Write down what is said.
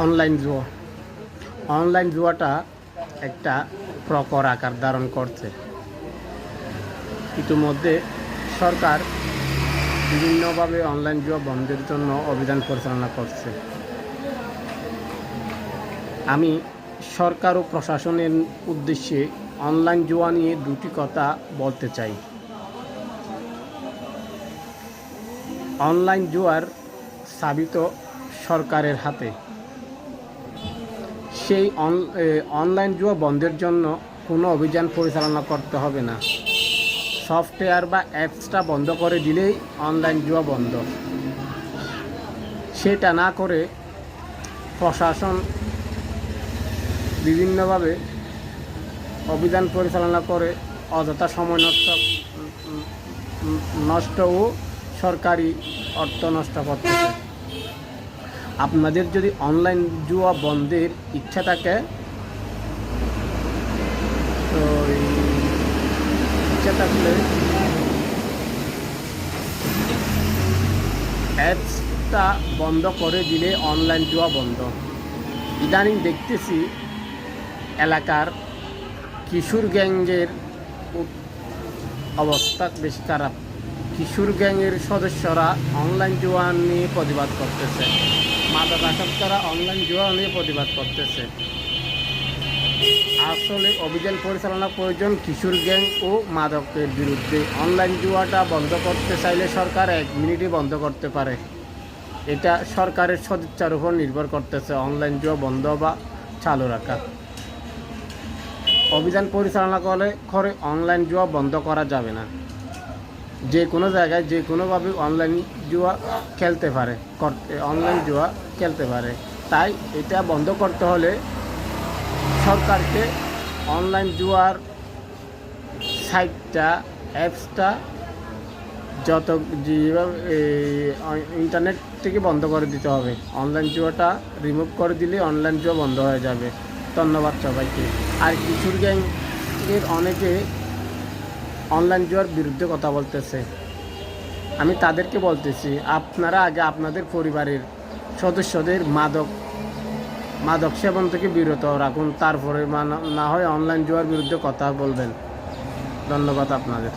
Online জুয়াটা একটা প্রখর আকার ধারণ করছে। ইতিমধ্যে সরকার বিভিন্নভাবে অনলাইন জুয়া বন্ধের জন্য অভিযান পরিচালনা করছে। আমি সরকার ও প্রশাসনের উদ্দেশ্যে অনলাইন জুয়া নিয়ে দুটি কথা বলতে চাই। অনলাইন জুয়ার চাবি তো সরকারের হাতে। সেই অনলাইন জুয়া বন্ধের জন্য কোনো অভিযান পরিচালনা করতে হবে না। সফটওয়্যার বা অ্যাপসটা বন্ধ করে দিলেই অনলাইন জুয়া বন্ধ। সেটা না করে প্রশাসন বিভিন্নভাবে অভিযান পরিচালনা করে অযথা সময় নষ্ট ও সরকারি অর্থ নষ্ট করতেছে। আপনাদের যদি অনলাইন জুয়া বন্ধের ইচ্ছা থাকে, তো ইচ্ছা থাকলে অ্যাপসটা বন্ধ করে দিলে অনলাইন জুয়া বন্ধ। ইদানিং দেখতেছি এলাকার কিশোর গ্যাংয়ের অবস্থা বেশি খারাপ। কিশোর গ্যাংয়ের সদস্যরা অনলাইন জুয়া নিয়ে প্রতিবাদ করতেছে, মাদকাসক্তরা অনলাইন জুয়া নিয়ে প্রতিবাদ করতেছে। আসলে অভিযান পরিচালনা প্রয়োজন কিশোর গ্যাং ও মাদকের বিরুদ্ধে। অনলাইন জুয়াটা বন্ধ করতে চাইলে সরকার 1 মিনিটই বন্ধ করতে পারে। এটা সরকারের সদিচ্ছার উপর নির্ভর করতেছে অনলাইন জুয়া বন্ধ বা চালু রাখা। অভিযান পরিচালনা করে অনলাইন জুয়া বন্ধ করা যাবে না। যে কোনো জায়গায় যে কোনোভাবে অনলাইন জুয়া খেলতে পারে। তাই এটা বন্ধ করতে হলে সরকারকে অনলাইন জুয়ার সাইটটা, অ্যাপসটা যত যেভাবে ইন্টারনেট থেকে বন্ধ করে দিতে হবে। অনলাইন জুয়াটা রিমুভ করে দিলে অনলাইন জুয়া বন্ধ হয়ে যাবে। ধন্যবাদ সবাইকে। আর কিশোর গ্যাংয়ের অনেকে অনলাইন জুয়ার বিরুদ্ধে কথা বলতেছে। আমি তাদেরকে বলতেছি, আপনারা আগে আপনাদের পরিবারের সদস্যদের মাদক সেবন থেকে বিরত রাখুন, তারপরে না হয় অনলাইন জুয়ার বিরুদ্ধে কথা বলবেন। ধন্যবাদ আপনাদের।